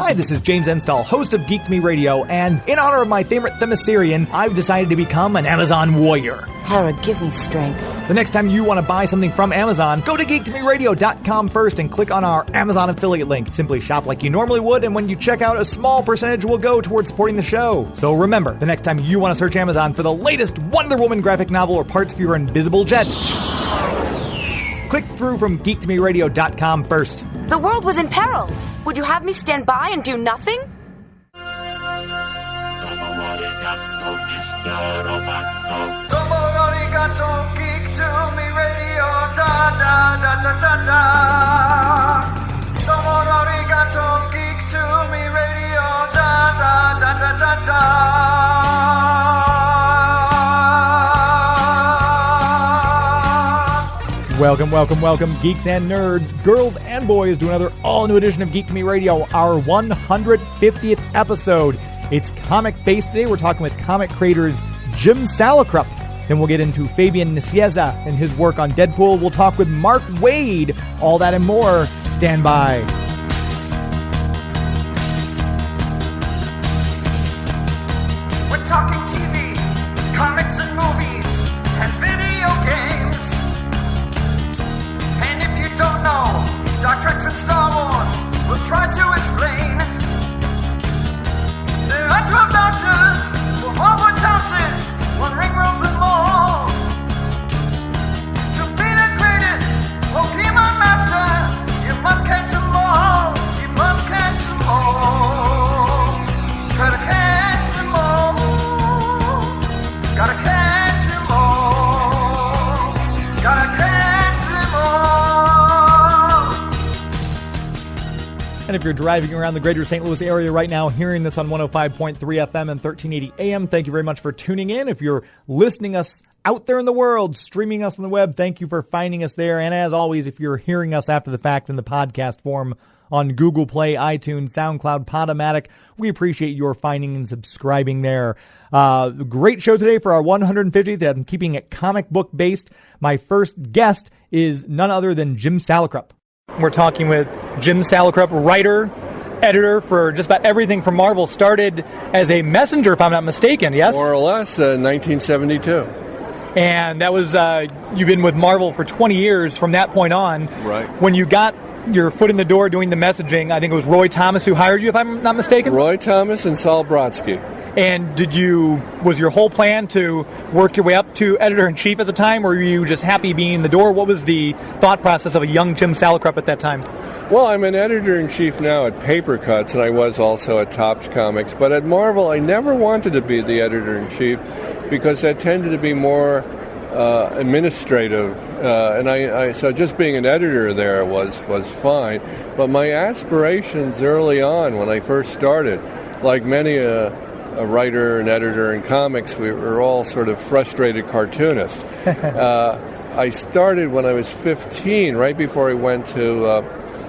Hi, this is James Enstall, host of Geek to Me Radio, and in honor of my favorite Themyscirian, I've decided to become an Amazon warrior. Hera, give me strength. The next time you want to buy something from Amazon, go to geektomeradio.com first and click on our Amazon affiliate link. Simply shop like you normally would, and when you check out, a small percentage will go towards supporting the show. So remember, the next time you want to search Amazon for the latest Wonder Woman graphic novel or parts for your invisible jet, click through from geektomeradio.com first. The world was in peril. Would you have me stand by and do nothing? Geek to Me Radio, da da da da da da. Domo arigato, Geek to Me Radio, da da da da da da. Welcome, welcome, welcome, geeks and nerds, girls and boys, to another all-new edition of Geek to Me Radio, our 150th episode. It's comic-based today. We're talking with comic creators Jim Salicrup. Then we'll get into Fabian Nicieza and his work on Deadpool. We'll talk with Mark Waid. All that and more. Stand by. We're talking TV, comics and movies, and video games. And if you don't know Star Trek and Star Wars, we'll try to explain. There are 12 doctors for Hogwarts houses, one ring rules them all. To be the greatest Pokemon master, you must catch them all. You must catch them all. Try to catch them all. Gotta catch them all. Gotta catch them all. And if you're driving around the greater St. Louis area right now, hearing this on 105.3 FM and 1380 AM, thank you very much for tuning in. If you're listening us out there in the world, streaming us on the web, thank you for finding us there. And as always, if you're hearing us after the fact in the podcast form on Google Play, iTunes, SoundCloud, Podomatic, we appreciate your finding and subscribing there. Great show today for our 150th. I'm keeping it comic book based. My first guest is none other than Jim Salicrup. We're talking with Jim Salicrup, writer, editor for just about everything from Marvel. Started as a messenger, if I'm not mistaken, yes? More or less, 1972. And that was, you've been with Marvel for 20 years from that point on. Right. When you got your foot in the door doing the messaging, I think it was Roy Thomas who hired you, if I'm not mistaken? Roy Thomas and Saul Brodsky. And was your whole plan to work your way up to editor-in-chief at the time, or were you just happy being in the door? What was the thought process of a young Jim Salicrup at that time? Well, I'm an editor-in-chief now at Paper Cuts, and I was also at Topps Comics. But at Marvel, I never wanted to be the editor-in-chief because that tended to be more administrative. So just being an editor there was fine. But my aspirations early on, when I first started, like many a writer and editor in comics, we were all sort of frustrated cartoonists. I started when I was 15, right before I went to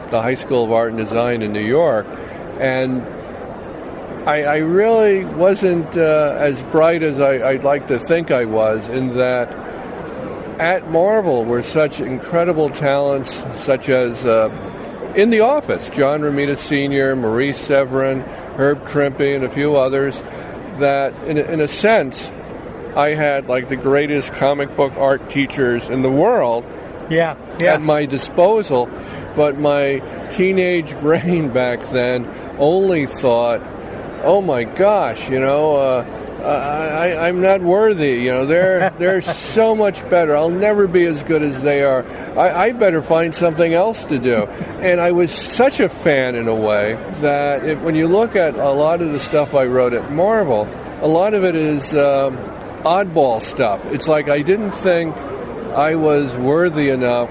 the High School of Art and Design in New York, and I really wasn't as bright as I'd like to think I was, in that at Marvel were such incredible talents, such as in the office, John Romita Sr., Maurice Severin, Herb Trimpe, and a few others, that in a sense I had like the greatest comic book art teachers in the world at my disposal. But my teenage brain back then only thought, oh my gosh, I'm not worthy. They're so much better. I'll never be as good as they are. I better find something else to do. And I was such a fan in a way that when you look at a lot of the stuff I wrote at Marvel, a lot of it is oddball stuff. It's like I didn't think I was worthy enough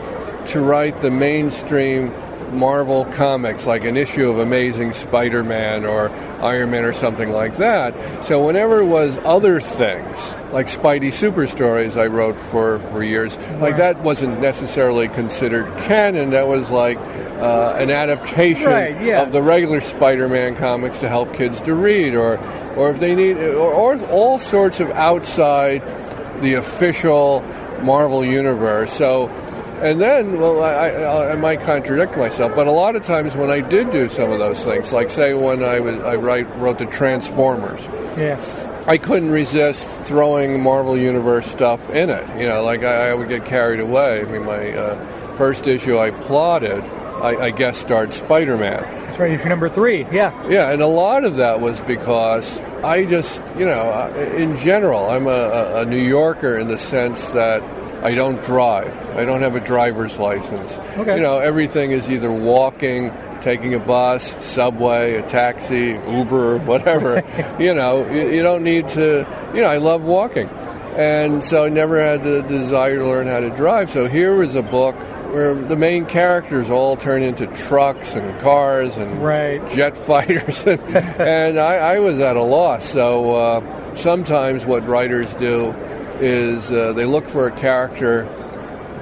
to write the mainstream Marvel comics, like an issue of Amazing Spider-Man or Iron Man or something like that. So whenever it was other things, like Spidey Super Stories I wrote for years, like that wasn't necessarily considered canon. That was like an adaptation of the regular Spider-Man comics to help kids to read, or if they need, or all sorts of outside the official Marvel universe. So And then, well, I might contradict myself, but a lot of times when I did do some of those things, like say when I wrote the Transformers, yes, I couldn't resist throwing Marvel Universe stuff in it. You know, like I would get carried away. I mean, my first issue I plotted, I guest starred Spider-Man. That's right, issue number 3, yeah. Yeah, and a lot of that was because I just, in general, I'm a New Yorker in the sense that I don't drive. I don't have a driver's license. Okay. Everything is either walking, taking a bus, subway, a taxi, Uber, whatever. You don't need to, I love walking. And so I never had the desire to learn how to drive. So here was a book where the main characters all turn into trucks and cars and jet fighters. And I was at a loss. So sometimes what writers do is they look for a character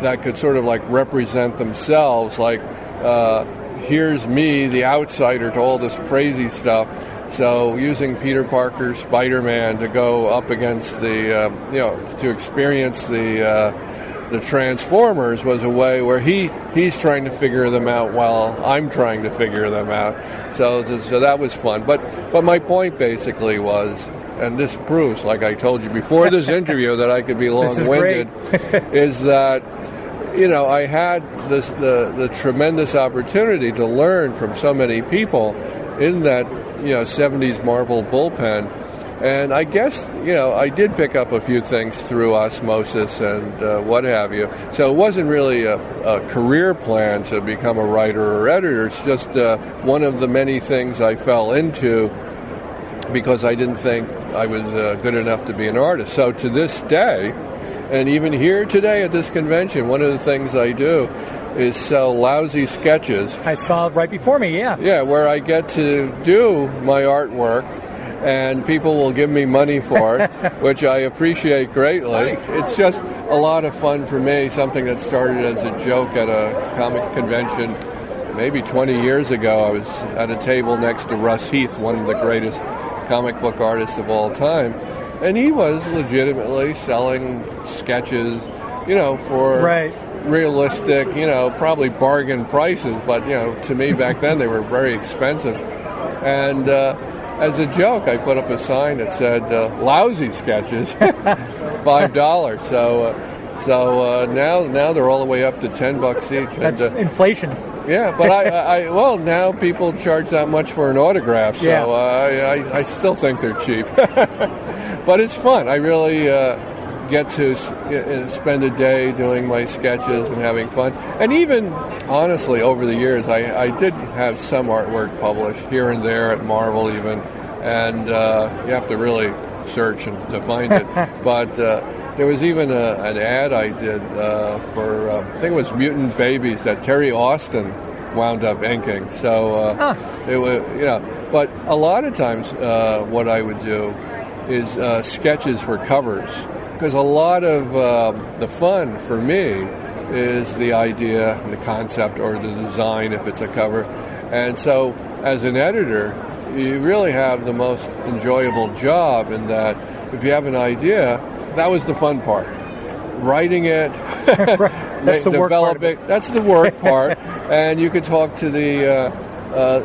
that could sort of like represent themselves, like here's me, the outsider to all this crazy stuff. So using Peter Parker's Spider-Man to go up against the, to experience the Transformers was a way where he's trying to figure them out while I'm trying to figure them out. So that was fun. But my point basically was, and this proves, like I told you before this interview, that I could be long-winded, is that, I had the tremendous opportunity to learn from so many people in that, 70s Marvel bullpen. And I guess, I did pick up a few things through osmosis and what have you. So it wasn't really a career plan to become a writer or editor. It's just one of the many things I fell into because I didn't think I was good enough to be an artist. So to this day, and even here today at this convention, one of the things I do is sell lousy sketches. I saw it right before me, yeah. Yeah, where I get to do my artwork, and people will give me money for it, which I appreciate greatly. It's just a lot of fun for me, something that started as a joke at a comic convention maybe 20 years ago. I was at a table next to Russ Heath, one of the greatest comic book artists of all time, and he was legitimately selling sketches, for realistic, probably bargain prices, but, to me back then they were very expensive. And as a joke, I put up a sign that said, lousy sketches, $5. So now they're all the way up to $10 each. That's inflation. Yeah, but well, now people charge that much for an autograph, so I still think they're cheap. But it's fun. I really get to spend a day doing my sketches and having fun. And even, honestly, over the years, I did have some artwork published here and there at Marvel even, and you have to really search to find it. But there was even an ad I did for, I think it was Mutant Babies that Terry Austin wound up inking. So it was, but a lot of times what I would do is sketches for covers, because a lot of the fun for me is the idea, the concept, or the design if it's a cover. And so as an editor, you really have the most enjoyable job in that if you have an idea, that was the fun part. Writing it, that's the work part of it. That's the work part. And you could talk to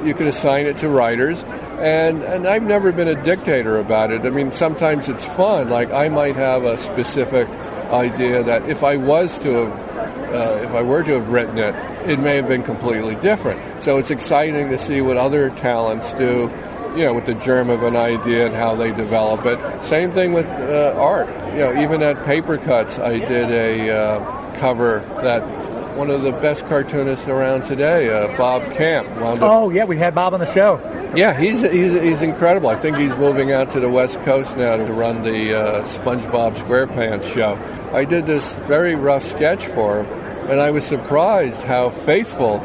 you could assign it to writers. And I've never been a dictator about it. I mean, sometimes it's fun. Like I might have a specific idea that if I were to have written it, it may have been completely different. So it's exciting to see what other talents do, with the germ of an idea and how they develop it. Same thing with art. Even at Paper Cuts, I did a cover that one of the best cartoonists around today, Bob Camp, wound up. Oh, yeah, we had Bob on the show. Yeah, he's incredible. I think he's moving out to the West Coast now to run the SpongeBob SquarePants show. I did this very rough sketch for him, and I was surprised how faithful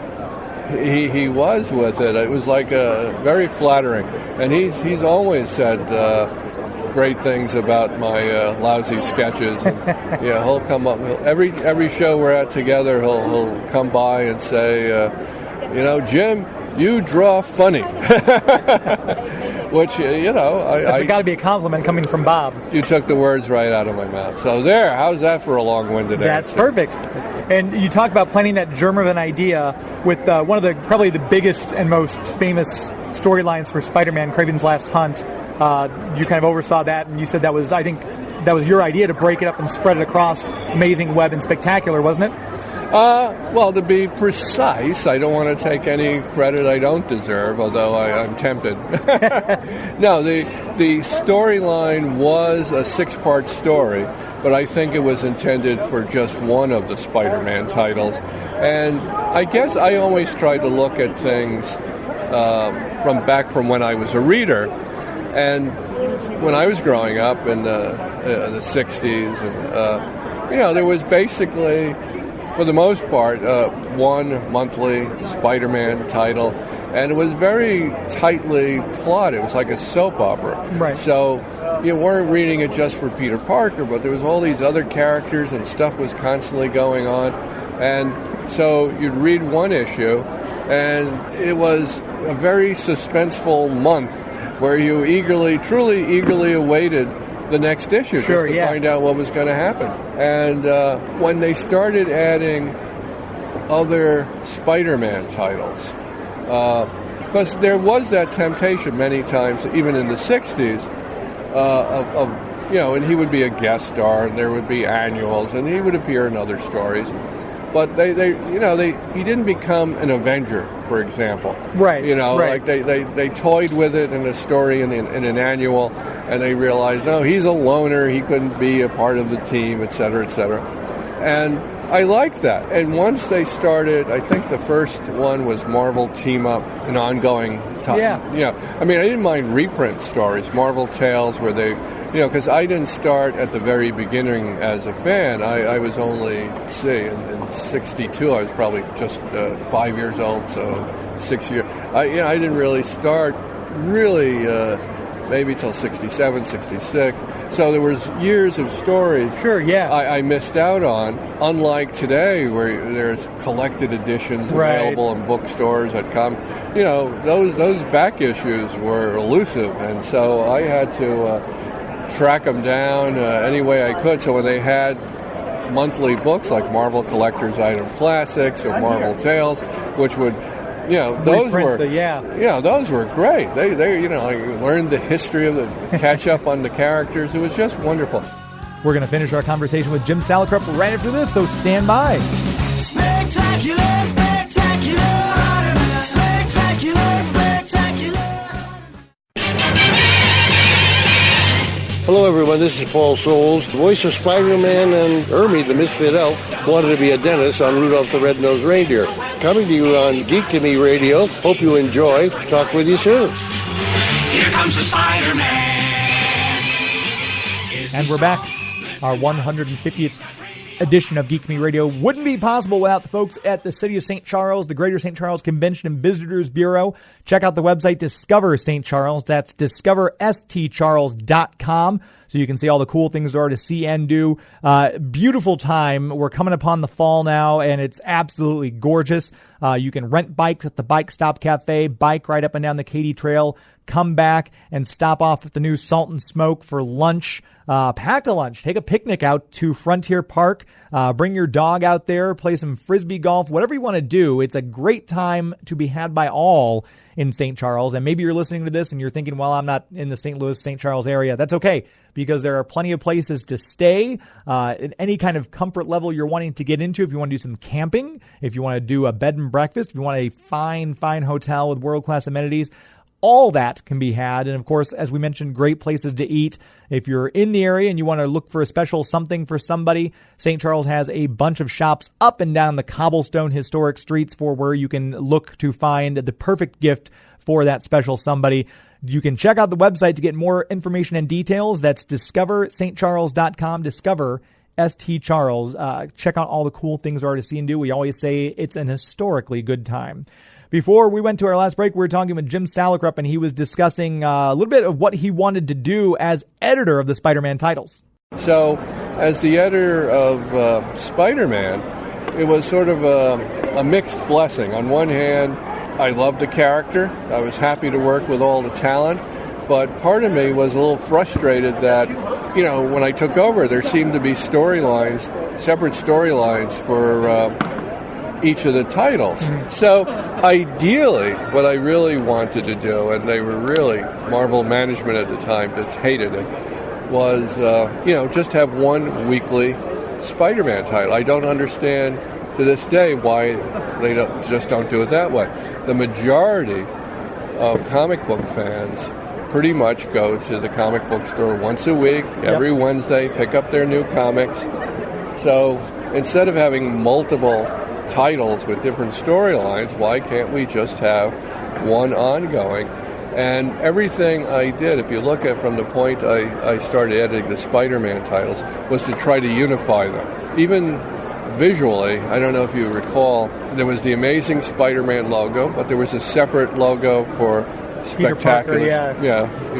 he was with it. It was like very flattering, and he's always said great things about my lousy sketches. And, he'll come up every show we're at together. He'll come by and say, Jim, you draw funny, which, That's got to be a compliment coming from Bob. You took the words right out of my mouth. So there, how's that for a long-winded answer? That's perfect. And you talk about planting that germ of an idea with one of the probably the biggest and most famous storylines for Spider-Man, Kraven's Last Hunt. You kind of oversaw that, and you said that was your idea to break it up and spread it across Amazing Web and Spectacular, wasn't it? Well, to be precise, I don't want to take any credit I don't deserve, although I'm tempted. No, the storyline was a 6-part story, but I think it was intended for just one of the Spider-Man titles. And I guess I always tried to look at things from when I was a reader. And when I was growing up in the 60s, and there was basically, for the most part, one monthly Spider-Man title, and it was very tightly plotted. It was like a soap opera. Right. So you weren't reading it just for Peter Parker, but there was all these other characters, and stuff was constantly going on. And so you'd read one issue, and it was a very suspenseful month where you truly eagerly awaited the next issue just to find out what was going to happen. And when they started adding other Spider-Man titles, because there was that temptation many times, even in the 60s, and he would be a guest star, and there would be annuals, and he would appear in other stories. But he didn't become an Avenger, for example. Right. Like they toyed with it in a story in an annual, and they realized, no, he's a loner, he couldn't be a part of the team, et cetera, et cetera. And I liked that. And once they started, I think the first one was Marvel Team Up, an ongoing time. Yeah. I mean, I didn't mind reprint stories, Marvel Tales, where they, because I didn't start at the very beginning as a fan. I was only, in 62, I was probably just 5 years old, so 6 years. I didn't really start maybe till 67, 66. So there was years of stories I missed out on, unlike today where there's collected editions available in bookstores that come. Those back issues were elusive, and so I had to track them down any way I could. So when they had monthly books like Marvel Collector's Item Classics or Marvel Tales, which would those were those were great. They I learned the history of catch up on the characters. It was just wonderful. We're going to finish our conversation with Jim Salicrup right after this, so stand by. Spectacular, spectacular, spectacular, spectacular. Hello, everyone. This is Paul Soules, voice of Spider-Man, and Ermy, the misfit elf, wanted to be a dentist on Rudolph the Red-Nosed Reindeer. Coming to you on Geek to Me Radio. Hope you enjoy. Talk with you soon. Here comes the Spider-Man. And we're back. Our 150th edition of Geek to Me Radio wouldn't be possible without the folks at the City of St. Charles, the Greater St. Charles Convention and Visitors Bureau. Check out the website Discover St. Charles. That's discoverstcharles.com. So you can see all the cool things there are to see and do. Beautiful time. We're coming upon the fall now, and it's absolutely gorgeous. You can rent bikes at the Bike Stop Cafe, bike right up and down the Katy Trail, come back and stop off at the new Salt and Smoke for lunch. Pack a lunch. Take a picnic out to Frontier Park. Bring your dog out there. Play some Frisbee golf. Whatever you want to do. It's a great time to be had by all in St. Charles. And maybe you're listening to this and you're thinking, well, I'm not in the St. Louis, St. Charles area. That's okay, because there are plenty of places to stay at any kind of comfort level you're wanting to get into. If you want to do some camping, if you want to do a bed and breakfast, if you want a fine hotel with world-class amenities, all that can be had. And of course, as we mentioned, great places to eat. If you're in the area and you want to look for a special something for somebody, St. Charles has a bunch of shops up and down the cobblestone historic streets for where you can look to find the perfect gift for that special somebody. You can check out the website to get more information and details. That's discoverstcharles.com. Discover St. Charles. Check out all the cool things there are to see and do. We always say it's an historically good time. Before we went to our last break, we were talking with Jim Salicrup, and he was discussing a little bit of what he wanted to do as editor of the Spider-Man titles. So, as the editor of Spider-Man, it was sort of a mixed blessing. On one hand, I loved the character. I was happy to work with all the talent. But part of me was a little frustrated that, when I took over, there seemed to be storylines, separate storylines for each of the titles. So ideally, what I really wanted to do, and they were really, Marvel management at the time just hated it, was, just have one weekly Spider-Man title. I don't understand to this day why they don't do it that way. The majority of comic book fans pretty much go to the comic book store once a week, every Wednesday, pick up their new comics. So instead of having multiple titles with different storylines, why can't we just have one ongoing? And everything I did, if you look at from the point I started editing the Spider-Man titles, was to try to unify them. Even visually, I don't know if you recall, there was the Amazing Spider-Man logo, but there was a separate logo for Spectacular,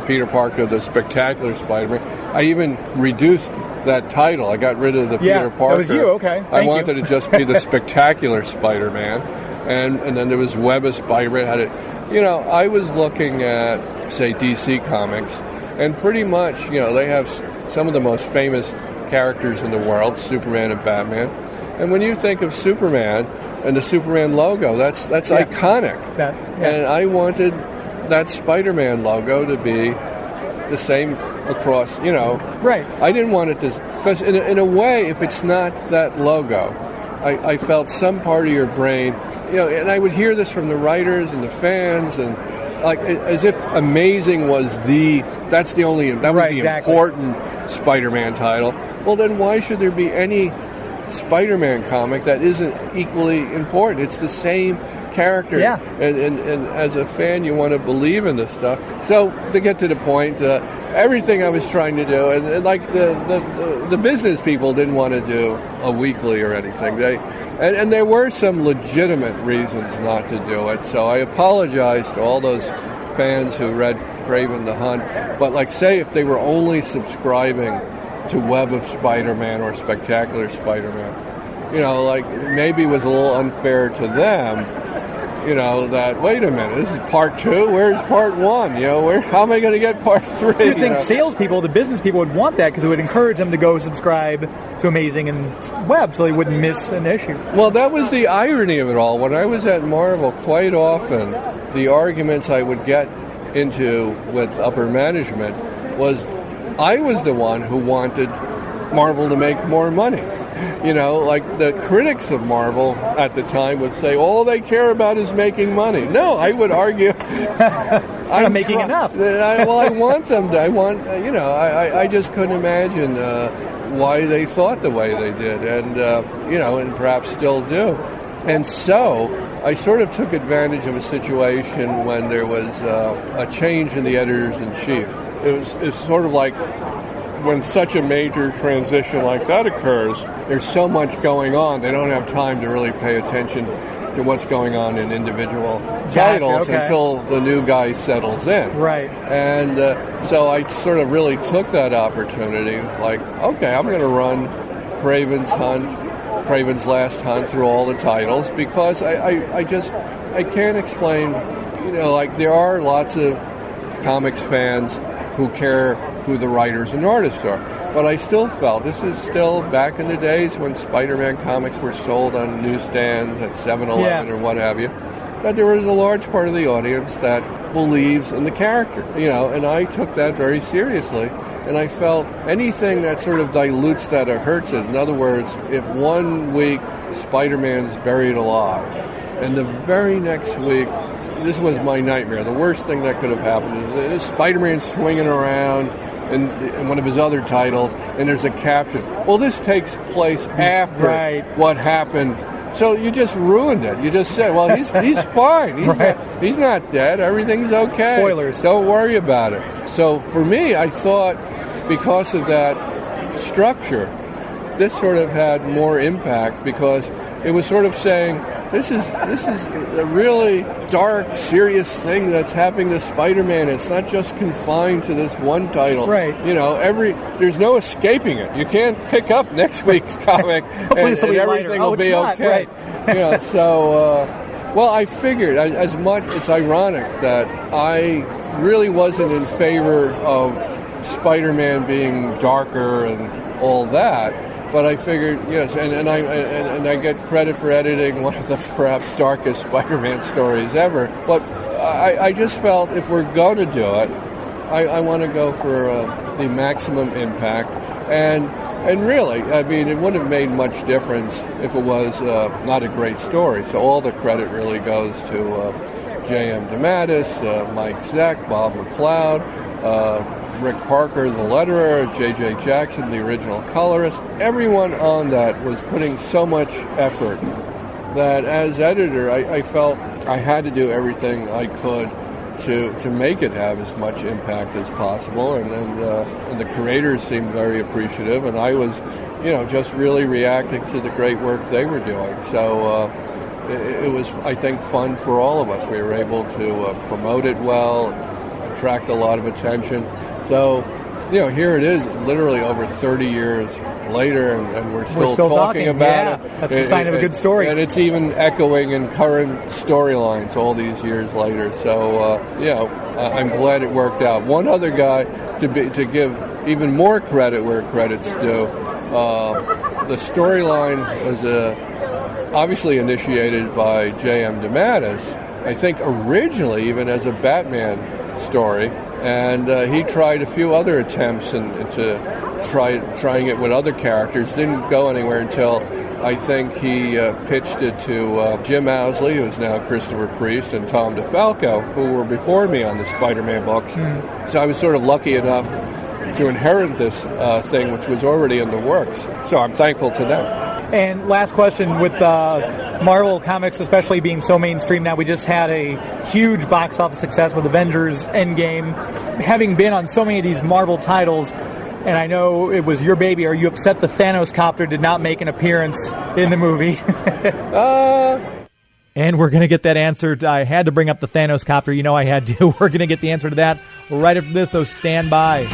Peter Parker, the Spectacular Spider-Man. I even reduced that title. I got rid of the Peter Parker. That was you, okay. I wanted to just be the Spectacular Spider-Man. And then there was Web of Spider-Man. I was looking at, say, DC Comics, and pretty much, they have some of the most famous characters in the world, Superman and Batman. And when you think of Superman and the Superman logo, that's iconic. And I wanted that Spider-Man logo to be the same across, Right. I didn't want it to, because in a way, if it's not that logo, I felt some part of your brain, and I would hear this from the writers and the fans, and like as if Amazing was that was the important Spider-Man title. Well, then why should there be any Spider-Man comic that isn't equally important? It's the same character, and as a fan, you want to believe in this stuff. So to get to the point, everything I was trying to do, and like the business people didn't want to do a weekly or anything. And there were some legitimate reasons not to do it. So I apologize to all those fans who read Kraven the Hunt. But like, say, if they were only subscribing to Web of Spider-Man or Spectacular Spider-Man, maybe it was a little unfair to them. That, wait a minute, this is part 2, where's part 1? How am I going to get part 3? You think salespeople, the business people would want that because it would encourage them to go subscribe to Amazing and Web so they wouldn't miss an issue. Well, that was the irony of it all. When I was at Marvel, quite often, the arguments I would get into with upper management was I was the one who wanted Marvel to make more money. Like the critics of Marvel at the time would say, all they care about is making money. No, I would argue, I'm making enough. I want them to. I just couldn't imagine why they thought the way they did, and and perhaps still do. And so I sort of took advantage of a situation when there was a change in the editors-in-chief. It's sort of like when such a major transition like that occurs, there's so much going on, they don't have time to really pay attention to what's going on in individual titles until the new guy settles in. Right. And so I sort of really took that opportunity, like, okay, I'm going to run Kraven's Last Hunt through all the titles, because I can't explain, there are lots of comics fans who care who the writers and artists are. But I still felt, this is still back in the days when Spider-Man comics were sold on newsstands at 7-Eleven or what have you, that there was a large part of the audience that believes in the character, and I took that very seriously. And I felt anything that sort of dilutes that or hurts it. In other words, if 1 week Spider-Man's buried alive, and the very next week, this was my nightmare. The worst thing that could have happened is Spider-Man swinging around in one of his other titles, and there's a caption. Well, this takes place after what happened. So you just ruined it. You just said, well, he's fine. He's not dead. Everything's okay. Spoilers. Don't worry about it. So for me, I thought because of that structure, this sort of had more impact, because it was sort of saying, this is a really dark, serious thing that's happening to Spider-Man. It's not just confined to this one title. Right. There's no escaping it. You can't pick up next week's comic and everything will be okay. Right. Well, I figured, as much, it's ironic that I really wasn't in favor of Spider-Man being darker and all that, but I figured, yes, and I get credit for editing one of the perhaps darkest Spider-Man stories ever, but I just felt if we're going to do it, I want to go for the maximum impact, and really, I mean, it wouldn't have made much difference if it was not a great story. So all the credit really goes to J.M. DeMatteis, Mike Zeck, Bob McLeod, Rick Parker, the letterer, J.J. Jackson, the original colorist. Everyone on that was putting so much effort that as editor, I felt I had to do everything I could to make it have as much impact as possible, and the creators seemed very appreciative, and I was, just really reacting to the great work they were doing. So it was, I think, fun for all of us. We were able to promote it well, attract a lot of attention. So, here it is, literally over 30 years later, and we're still talking about it. That's a sign of a good story. And it's even echoing in current storylines all these years later. So, I'm glad it worked out. One other guy to give even more credit where credit's due. The storyline was obviously initiated by J.M. DeMatteis, I think originally even as a Batman story. And he tried a few other attempts into trying it with other characters. Didn't go anywhere until I think he pitched it to Jim Owsley, who's now Christopher Priest, and Tom DeFalco, who were before me on the Spider-Man books. So I was sort of lucky enough to inherit this thing, which was already in the works. So I'm thankful to them. And last question, with Marvel Comics especially being so mainstream now, we just had a huge box office success with Avengers Endgame. Having been on so many of these Marvel titles, and I know it was your baby, are you upset the Thanos copter did not make an appearance in the movie? And we're going to get that answered. I had to bring up the Thanos copter. I had to. We're going to get the answer to that right after this, so stand by.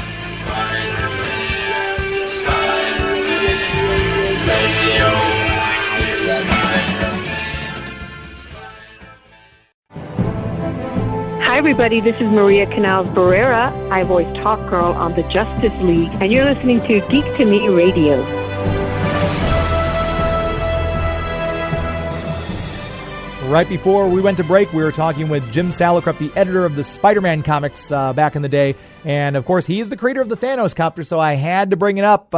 Hi, everybody. This is Maria Canals-Barrera. I voice Talk Girl on the Justice League, and you're listening to Geek to Me Radio. Right before we went to break, we were talking with Jim Salicrup, the editor of the Spider-Man comics back in the day. And, of course, he is the creator of the Thanos copter, so I had to bring it up.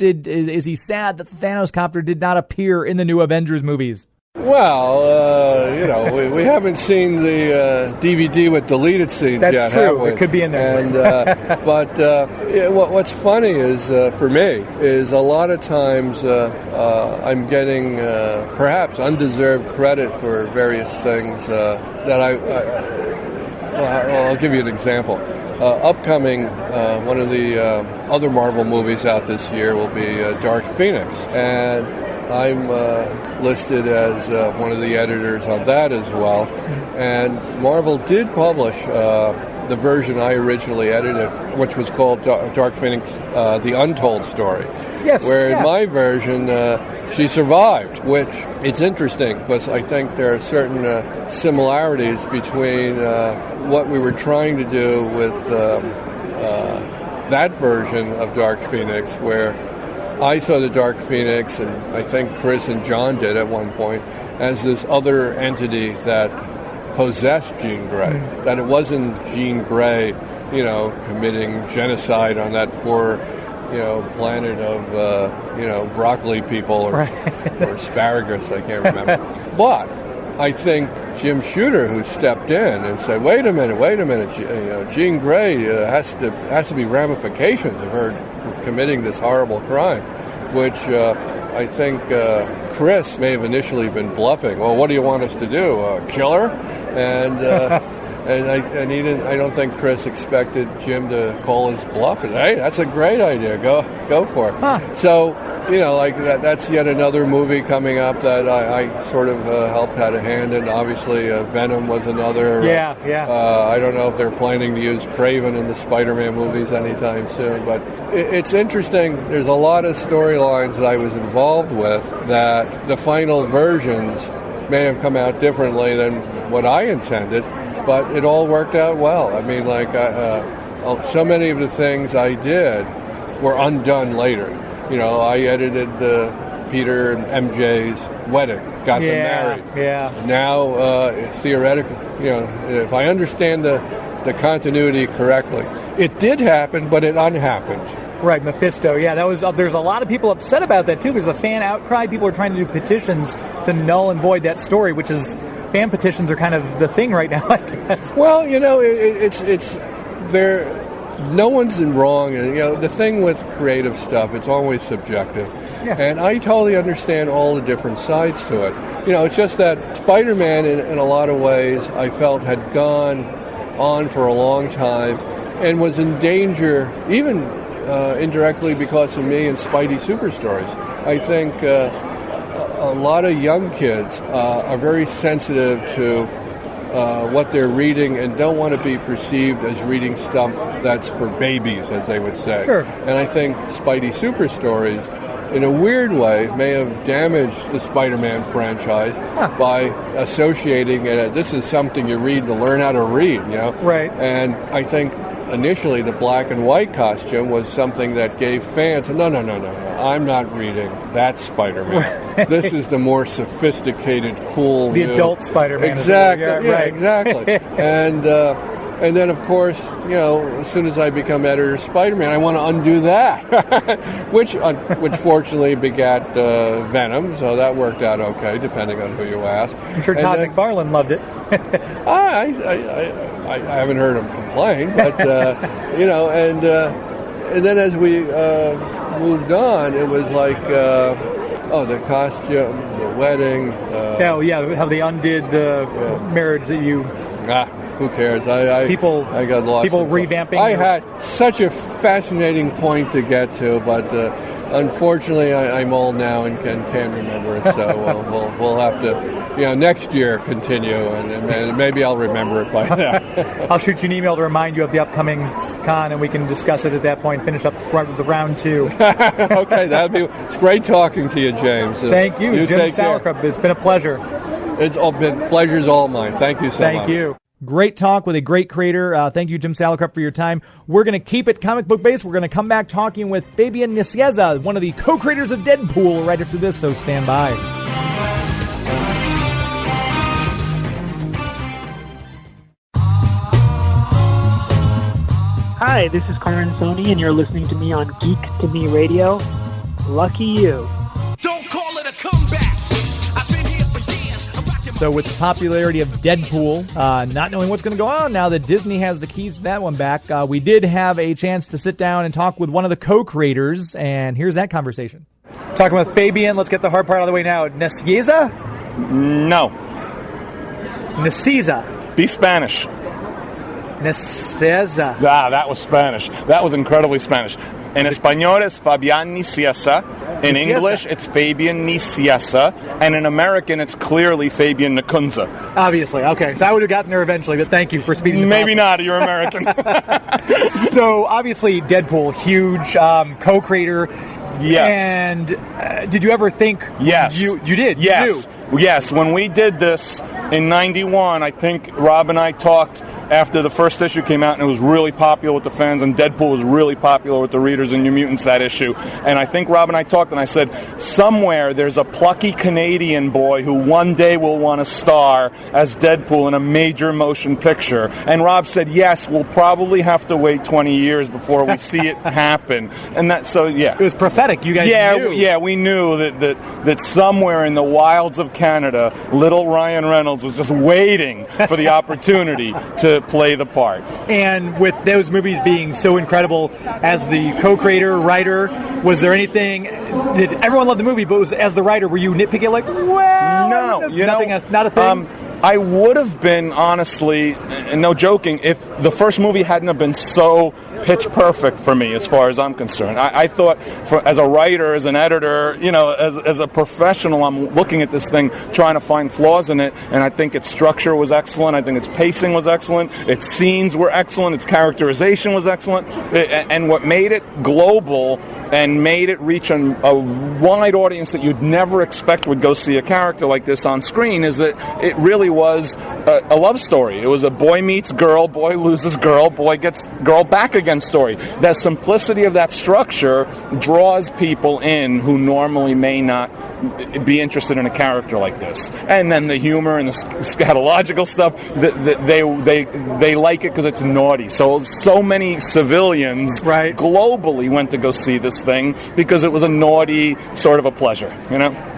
Is he sad that the Thanos copter did not appear in the new Avengers movies? Well, we haven't seen the DVD with deleted scenes yet, That's true. have we? It could be in there. And, what's funny is, for me, is a lot of times I'm getting perhaps undeserved credit for various things that I'll give you an example. Upcoming, one of the other Marvel movies out this year will be Dark Phoenix, and I'm listed as one of the editors on that as well. And Marvel did publish the version I originally edited, which was called Dark Phoenix, The Untold Story. Yes. Where in my version, she survived, which it's interesting, because I think there are certain similarities between what we were trying to do with that version of Dark Phoenix, where I saw the Dark Phoenix, and I think Chris and John did at one point, as this other entity that possessed Jean Grey. That it wasn't Jean Grey, committing genocide on that poor, planet of, broccoli people or asparagus, I can't remember. But I think Jim Shooter, who stepped in and said, wait a minute, Jean Grey has to be ramifications of her committing this horrible crime, which I think Chris may have initially been bluffing. Well, what do you want us to do? Kill her? And he didn't. I don't think Chris expected Jim to call his bluff. And, hey, that's a great idea. Go for it. Huh. So like that's yet another movie coming up that I sort of helped had a hand in. Obviously, Venom was another. Yeah. I don't know if they're planning to use Kraven in the Spider-Man movies anytime soon, but it's interesting. There's a lot of storylines that I was involved with that the final versions may have come out differently than what I intended, but it all worked out well. I mean, like, so many of the things I did were undone later. You know, I edited Peter and MJ's wedding, got them married. Yeah. Now, theoretically, you know, if I understand the continuity correctly, it did happen, but it unhappened. Right, Mephisto. Yeah, that was. There's a lot of people upset about that too. There's a fan outcry. People are trying to do petitions to null and void that story, which is fan petitions are kind of the thing right now, I guess. Well, you know, it's there. No one's in wrong. You know, the thing with creative stuff, it's always subjective. Yeah. And I totally understand all the different sides to it. You know, it's just that Spider-Man, in a lot of ways, I felt had gone on for a long time and was in danger, even indirectly because of me and Spidey Super Stories. I think a lot of young kids are very sensitive to what they're reading and don't want to be perceived as reading stuff that's for babies, as they would say. Sure. And I think Spidey Super Stories, in a weird way, may have damaged the Spider-Man franchise by associating it. This is something you read to learn how to read, you know? Right. And I think initially the black and white costume was something that gave fans, no, I'm not reading that Spider-Man. This is the more sophisticated, cool, the adult Spider-Man. Exactly. Yeah, right. Exactly. And then, of course, you know, as soon as I become editor of Spider-Man, I want to undo that, which fortunately begat Venom, so that worked out okay, depending on who you ask. I'm sure Todd McFarlane loved it. I haven't heard him complain, but you know, and then as we moved on, it was like, the costume, the wedding. How they undid the marriage that you. Who cares? I got lost. People revamping. I had such a fascinating point to get to, but unfortunately, I'm old now and can't remember it. So we'll have to, next year continue, and maybe I'll remember it by then. I'll shoot you an email to remind you of the upcoming con, and we can discuss it at that point. Finish up the round 2. Okay, it's great talking to you, James. Thank you, Jim Salicrup. It's been a pleasure. It's all been pleasure's all mine. Thank you so much. Thank you. Great talk with a great creator. Thank you, Jim Salicrup, for your time. We're going to keep it comic book based. We're going to come back talking with Fabian Nicieza, one of the co-creators of Deadpool, right after this, so stand by. Hi, this is Carmen Sony, and you're listening to me on Geek to Me Radio. Lucky you. Don't call it a comeback. I've been here for years. So with the popularity of Deadpool, not knowing what's going to go on now that Disney has the keys to that one back, we did have a chance to sit down and talk with one of the co-creators, and here's that conversation. Talking with Fabian, let's get the hard part out of the way now. Nicieza? No. Nicieza. Be Spanish. Nicieza. That was Spanish. That was incredibly Spanish. In Espanol, it's Fabian Nicieza. In English, it's Fabian Nicieza. And in American, it's clearly Fabian Nicieza. Obviously. Okay. So I would have gotten there eventually, but thank you for speeding the Maybe process. not. You're American. So, obviously, Deadpool, huge co-creator. Yes. And did you ever think... Yes. You did? Yes. You Yes. When we did this in 91, I think Rob and I talked after the first issue came out, and it was really popular with the fans, and Deadpool was really popular with the readers and New Mutants, that issue. And I think Rob and I talked, and I said, somewhere there's a plucky Canadian boy who one day will want to star as Deadpool in a major motion picture. And Rob said, yes, we'll probably have to wait 20 years before we see it happen. And that, so, yeah. It was prophetic. You guys knew. Yeah, we knew that somewhere in the wilds of Canada, little Ryan Reynolds was just waiting for the opportunity to play the part. And with those movies being so incredible, as the co-creator, writer, was there anything that everyone loved the movie, but as the writer, were you nitpicking like, well, no, nothing, not a thing? I would have been, honestly, and no joking, if the first movie hadn't have been so pitch perfect for me, as far as I'm concerned. I thought, as a writer, as an editor, as a professional, I'm looking at this thing, trying to find flaws in it, and I think its structure was excellent. I think its pacing was excellent. Its scenes were excellent. Its characterization was excellent. And what made it global and made it reach a wide audience that you'd never expect would go see a character like this on screen is that it really was a love story. It was a boy meets girl, boy loses girl, boy gets girl back again story. The simplicity of that structure draws people in who normally may not be interested in a character like this. And then the humor and the scatological stuff, they like it because it's naughty. So many civilians globally went to go see this thing because it was a naughty sort of a pleasure,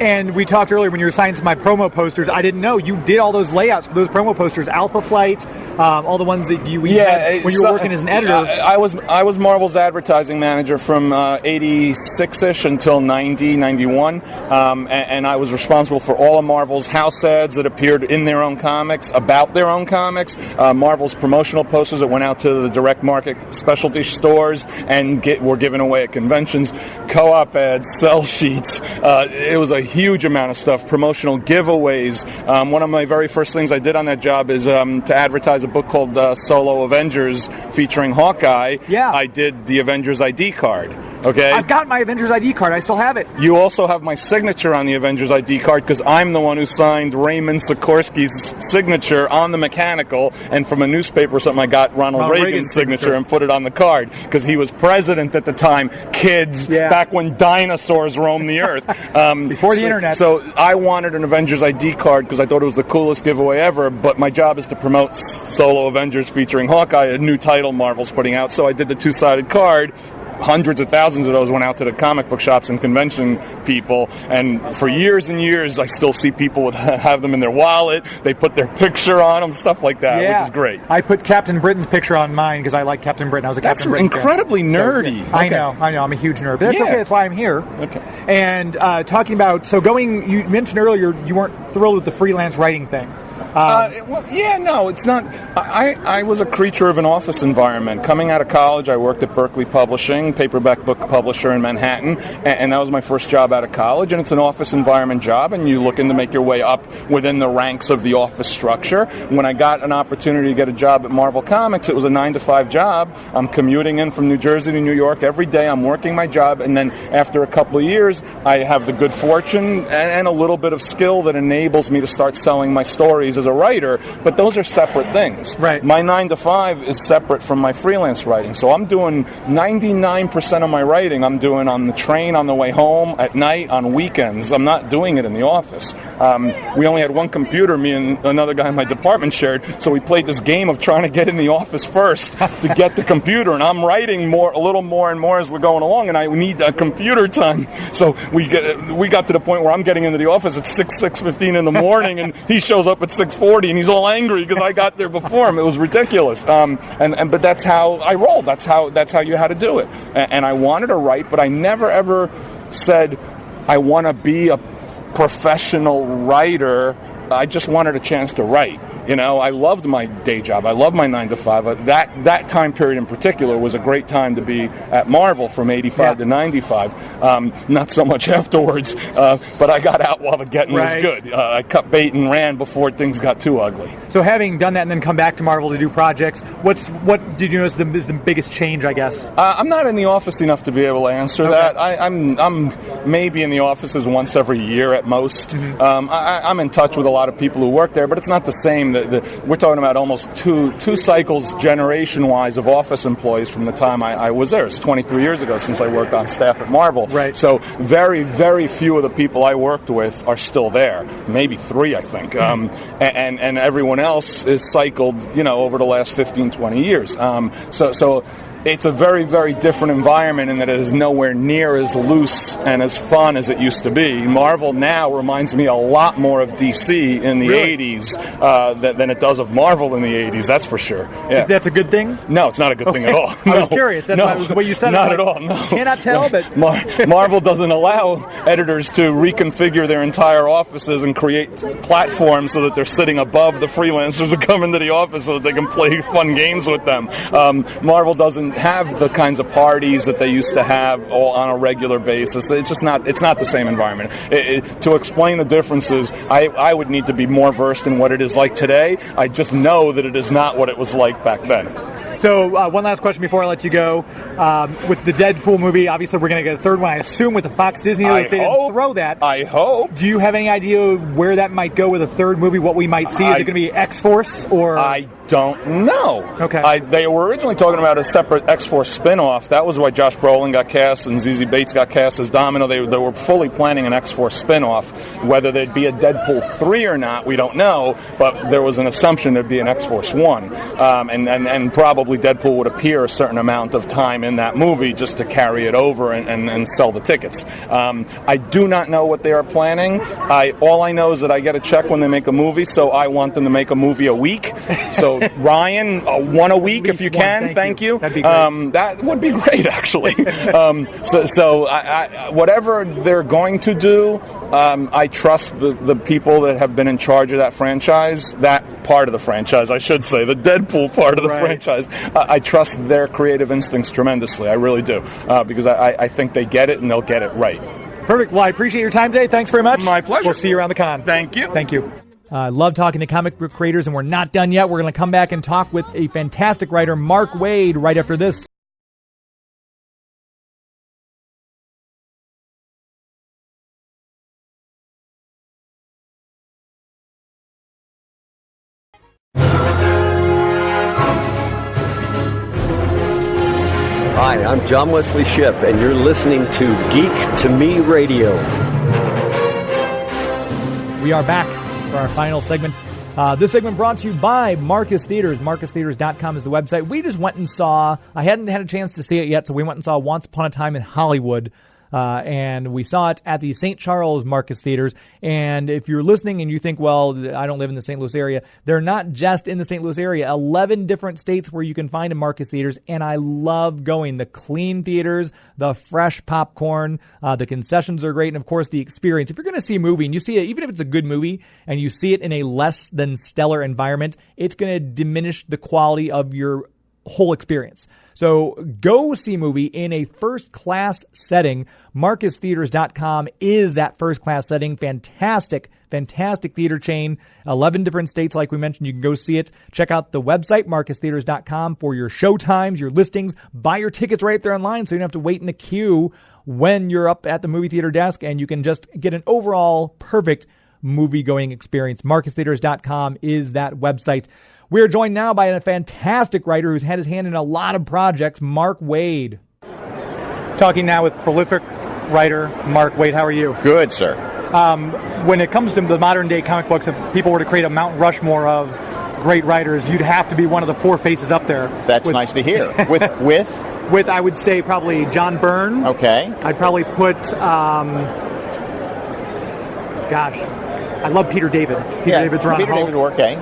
And we talked earlier when you were signing some of my promo posters, I didn't know you did all those layouts for those promo posters, Alpha Flight, all the ones that you had when you were working as an editor. I was Marvel's advertising manager from 86-ish until 90, 91, and I was responsible for all of Marvel's house ads that appeared in their own comics, about their own comics, Marvel's promotional posters that went out to the direct market specialty stores and were given away at conventions, co-op ads, sell sheets. It was a huge amount of stuff, promotional giveaways. One of my very first things I did on that job is to advertise a book called Solo Avengers featuring Hawkeye. Yeah. I did the Avengers ID card. Okay. I've got my Avengers ID card. I still have it. You also have my signature on the Avengers ID card because I'm the one who signed Raymond Sikorsky's signature on the mechanical, and from a newspaper or something I got Ronald Reagan's signature and put it on the card because he was president at the time. Kids, back when dinosaurs roamed the earth. Before the internet. So I wanted an Avengers ID card because I thought it was the coolest giveaway ever, but my job is to promote Solo Avengers featuring Hawkeye, a new title Marvel's putting out, so I did the two-sided card. Hundreds of thousands of those went out to the comic book shops and convention people, and for years and years I still see people have them in their wallet. They put their picture on them, stuff like that, which is great. I put Captain Britain's picture on mine because I like Captain Britain. I was a Captain Britain fan. That's incredibly nerdy. So, I know. I'm a huge nerd, but that's okay. That's why I'm here. Okay. And talking about, you mentioned earlier you weren't thrilled with the freelance writing thing. No, it's not. I was a creature of an office environment. Coming out of college, I worked at Berkeley Publishing, paperback book publisher in Manhattan, and that was my first job out of college, and it's an office environment job, and you're looking to make your way up within the ranks of the office structure. When I got an opportunity to get a job at Marvel Comics, it was a 9-to-5 job. I'm commuting in from New Jersey to New York every day. I'm working my job, and then after a couple of years, I have the good fortune and a little bit of skill that enables me to start selling my stories as a writer, but those are separate things. Right. My 9-to-5 is separate from my freelance writing, so I'm doing 99% of my writing I'm doing on the train on the way home, at night, on weekends. I'm not doing it in the office. We only had one computer, me and another guy in my department shared, so we played this game of trying to get in the office first to get the computer, and I'm writing a little more and more as we're going along, and I need a computer time. So we got to the point where I'm getting into the office at 6:15 in the morning, and he shows up at 6:40, and he's all angry because I got there before him. It was ridiculous. But that's how I rolled. That's how you had to do it. And I wanted to write, but I never ever said I want to be a professional writer. I just wanted a chance to write. I loved my day job. I loved my 9-to-5. That time period in particular was a great time to be at Marvel from 85 to 95. Not so much afterwards, but I got out while the getting was good. I cut bait and ran before things got too ugly. So having done that and then come back to Marvel to do projects, what did you notice is the biggest change, I guess? I'm not in the office enough to be able to answer that. I'm maybe in the offices once every year at most. Mm-hmm. I'm in touch with a lot of people who work there, but it's not the same. We're talking about almost two cycles generation-wise of office employees from the time I was there. It's 23 years ago since I worked on staff at Marvel. Right. So very, very few of the people I worked with are still there. Maybe 3, I think. And everyone else is cycled, over the last 15, 20 years. So it's a very, very different environment in that it is nowhere near as loose and as fun as it used to be. Marvel now reminds me a lot more of DC in the 80s than it does of Marvel in the 80s, that's for sure. Yeah. Is that a good thing? No, it's not a good thing at all. No. I was curious. That's why the way you said it. Not at all, no. Cannot tell, but... Marvel doesn't allow editors to reconfigure their entire offices and create platforms so that they're sitting above the freelancers who come into the office so that they can play fun games with them. Marvel doesn't have the kinds of parties that they used to have all on a regular basis. It's just not. It's not the same environment. To explain the differences, I would need to be more versed in what it is like today. I just know that it is not what it was like back then. So one last question before I let you go. With the Deadpool movie, obviously we're going to get a third one. I assume with the Fox Disney, if they didn't throw that. I hope. Do you have any idea where that might go with a third movie? What we might see? Is it going to be X-Force or? I don't know. Okay. They were originally talking about a separate X-Force spin-off. That was why Josh Brolin got cast and Zazie Bates got cast as Domino. They were fully planning an X-Force spin-off. Whether there'd be a Deadpool 3 or not, we don't know. But there was an assumption there'd be an X-Force 1, and probably Deadpool would appear a certain amount of time in that movie just to carry it over and sell the tickets. I do not know what they are planning. All I know is that I get a check when they make a movie, so I want them to make a movie a week. So Ryan, one a week if you can. Thank you. That'd be great. That would be great, actually. So whatever they're going to do, I trust the people that have been in charge of that franchise, that part of the franchise, I should say, the Deadpool part of the franchise. I trust their creative instincts tremendously. I really do, because I think they get it and they'll get it right. Perfect. Well, I appreciate your time today. Thanks very much. My pleasure. We'll see you around the con. Thank you. Thank you. I love talking to comic book creators, and we're not done yet. We're going to come back and talk with a fantastic writer, Mark Waid, right after this. Hi, I'm John Wesley Shipp, and you're listening to Geek to Me Radio. We are back for our final segment. This segment brought to you by Marcus Theaters. MarcusTheaters.com is the website. We just went and saw, I hadn't had a chance to see it yet, so we went and saw Once Upon a Time in Hollywood. And we saw it at the St. Charles Marcus Theaters. And if you're listening and you think, well, I don't live in the St. Louis area, they're not just in the St. Louis area. 11 different states where you can find a Marcus Theaters. And I love going. The clean theaters, the fresh popcorn, the concessions are great. And, of course, the experience. If you're going to see a movie and you see it, even if it's a good movie, and you see it in a less than stellar environment, it's going to diminish the quality of your whole experience. So go see a movie in a first-class setting. MarcusTheaters.com is that first-class setting. Fantastic theater chain. 11 different states, like we mentioned. You can go see it. Check out the website, MarcusTheaters.com, for your show times, your listings. Buy your tickets right there online so you don't have to wait in the queue when you're up at the movie theater desk, and you can just get an overall perfect movie-going experience. MarcusTheaters.com is that website. We are joined now by a fantastic writer who's had his hand in a lot of projects, Mark Waid. Talking now with prolific writer Mark Waid. How are you? Good, sir. When it comes to the modern-day comic books, if people were to create a Mount Rushmore of great writers, you'd have to be one of the four faces up there. That's nice to hear. With, I would say, probably John Byrne. Okay. I'd probably put, I love Peter David. David's Ron Peter Hulk. David, okay.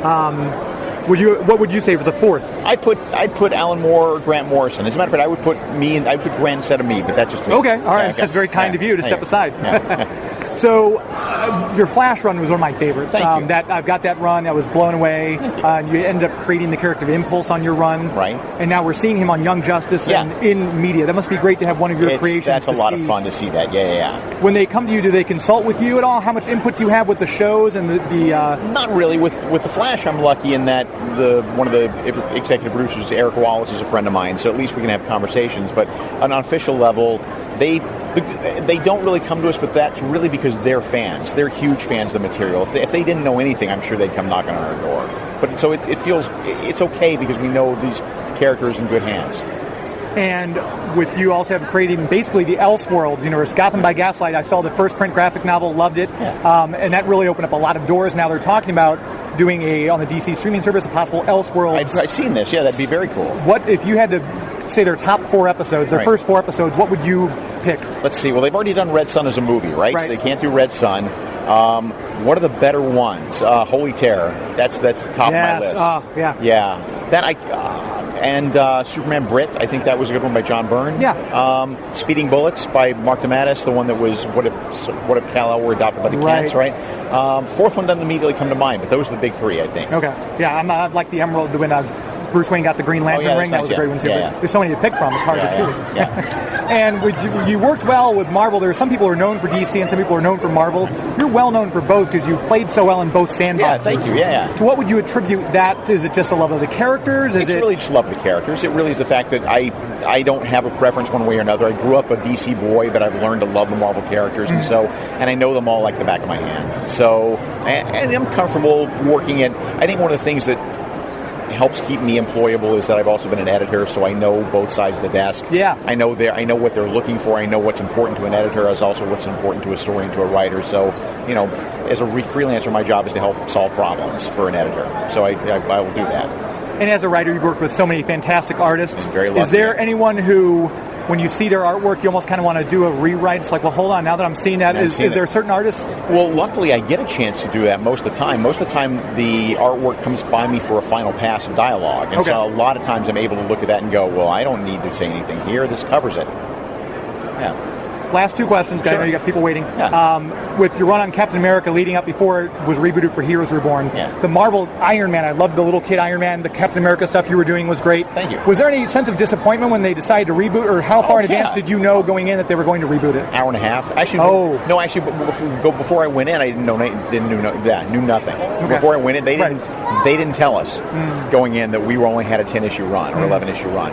What would you say for the fourth? I'd put Alan Moore or Grant Morrison. As a matter of fact, I would put Grant instead of me, but that's just me. Okay, all right. Okay. That's very kind of you to step aside. Yeah. So, your Flash run was one of my favorites. Thank you. I've got that run. I was blown away. You ended up creating the character of Impulse on your run. Right. And now we're seeing him on Young Justice and in media. That must be great to have one of your creations. That's a lot of fun to see that. Yeah. When they come to you, do they consult with you at all? How much input do you have with the shows and the Not really. With the Flash, I'm lucky in that one of the executive producers, Eric Wallace, is a friend of mine, so at least we can have conversations. But on an official level, they don't really come to us, but that's really because they're fans. They're huge fans of the material. If they didn't know anything, I'm sure they'd come knocking on our door. But so it feels it's okay because we know these characters in good hands. And with you also have creating basically the Elseworlds universe. Gotham by Gaslight, I saw the first print graphic novel, loved it. Yeah. And that really opened up a lot of doors. Now they're talking about doing on the DC streaming service, a possible Elseworlds. I've seen this. Yeah, that'd be very cool. What if you had to say their top 4 episodes, their first 4 episodes, what would you pick? Let's see. Well, they've already done Red Sun as a movie, right? So they can't do Red Sun. What are the better ones? Holy Terror. That's the top of my list. Yeah. That Superman Brit. I think that was a good one by John Byrne. Yeah. Speeding Bullets by Mark DeMatteis. The one that was What if Kal-El were adopted by the cats, right? Fourth one doesn't immediately come to mind, but those are the big 3, I think. Okay. Yeah, I'd like the Emerald when Bruce Wayne got the Green Lantern ring. That was a great one too. Yeah. There's so many to pick from. It's hard to choose. Yeah. And you worked well with Marvel. There are some people who are known for DC and some people who are known for Marvel. You're well known for both because you played so well in both sandboxes. Yeah, thank you. Yeah. To what would you attribute that? Is it just a love of the characters? It's really just love of the characters. It really is the fact that I don't have a preference one way or another. I grew up a DC boy, but I've learned to love the Marvel characters, and I know them all like the back of my hand. So, and I'm comfortable working in. I think one of the things that helps keep me employable is that I've also been an editor, so I know both sides of the desk. Yeah. I know what they're looking for. I know what's important to an editor as also what's important to a story and to a writer. So, as a freelancer, my job is to help solve problems for an editor. So I will do that. And as a writer, you've worked with so many fantastic artists. I'm very lucky. Is there anyone who, when you see their artwork, you almost kind of want to do a rewrite? It's like, well, hold on, now that I'm seeing that, is there a certain artist? Well, luckily, I get a chance to do that most of the time. Most of the time, the artwork comes by me for a final pass of dialogue. And so a lot of times I'm able to look at that and go, well, I don't need to say anything here. This covers it. Yeah. Last 2 questions, guys. I know you got people waiting. Yeah. With your run on Captain America leading up before it was rebooted for Heroes Reborn, the Marvel Iron Man, I loved the little kid Iron Man. The Captain America stuff you were doing was great. Thank you. Was there any sense of disappointment when they decided to reboot, or how far in advance did you know going in that they were going to reboot it? Hour and a half. Actually, before I went in, I knew nothing. Okay. Before I went in, they didn't tell us going in that we only had a 10-issue run or 11-issue run.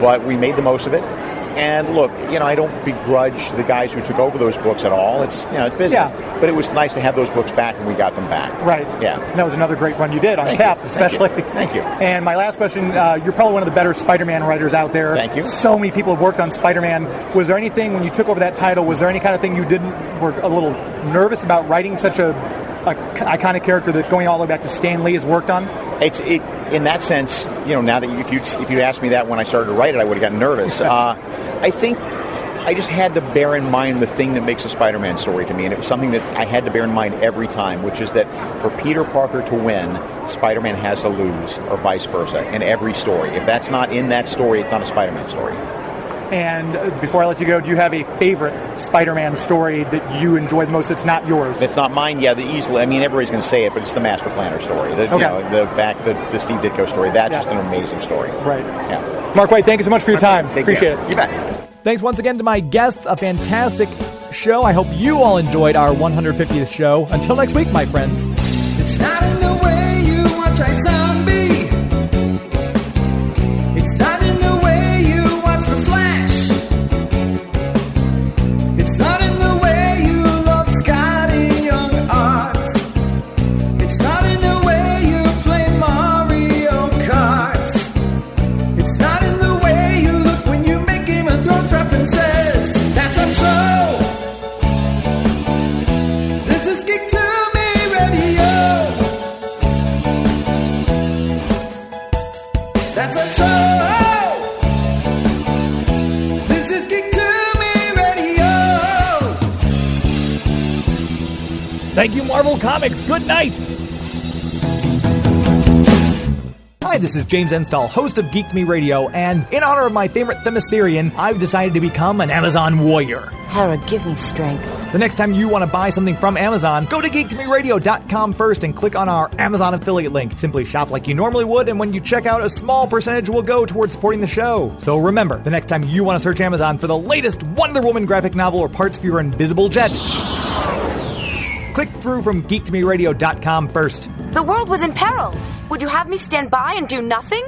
But we made the most of it. And look, I don't begrudge the guys who took over those books at all. It's it's business. Yeah. But it was nice to have those books back, and we got them back. Right. Yeah. And that was another great run you did on Cap, especially. Thank you. And my last question, you're probably one of the better Spider-Man writers out there. Thank you. So many people have worked on Spider-Man. Was there anything, when you took over that title, was there any kind of thing you were a little nervous about writing such a iconic character that going all the way back to Stan Lee has worked on? In that sense, now that if you asked me that when I started to write it, I would have gotten nervous. I think I just had to bear in mind the thing that makes a Spider-Man story to me, and it was something that I had to bear in mind every time, which is that for Peter Parker to win, Spider-Man has to lose, or vice versa, in every story. If that's not in that story, it's not a Spider-Man story. And before I let you go, do you have a favorite Spider-Man story that you enjoy the most that's not yours? It's not mine, easily. I mean, everybody's going to say it, but it's the Master Planner story. The Steve Ditko story. That's just an amazing story. Right. Yeah. Mark Waid, thank you so much for your time. Appreciate it. You bet. Thanks once again to my guests. A fantastic show. I hope you all enjoyed our 150th show. Until next week, my friends. It's not in the way you watch iZombie. It's not in the way you watch The Flash. It's not in the way you love Scotty Young Art. It's not in the way you play Mario Kart. It's not in the way you look when you make Game of Thrones references. That's our show. This is Geek to Me Radio. That's our show. This is Geek to Me Radio. Thank you, Marvel Comics. Good night. Hi, this is James Enstall, host of Geek to Me Radio, and in honor of my favorite Themyscirian, I've decided to become an Amazon warrior. Hera, give me strength. The next time you want to buy something from Amazon, go to geektomeradio.com first and click on our Amazon affiliate link. Simply shop like you normally would, and when you check out, a small percentage will go towards supporting the show. So remember, the next time you want to search Amazon for the latest Wonder Woman graphic novel or parts for your invisible jet, click through from geektomeradio.com first. The world was in peril. Would you have me stand by and do nothing?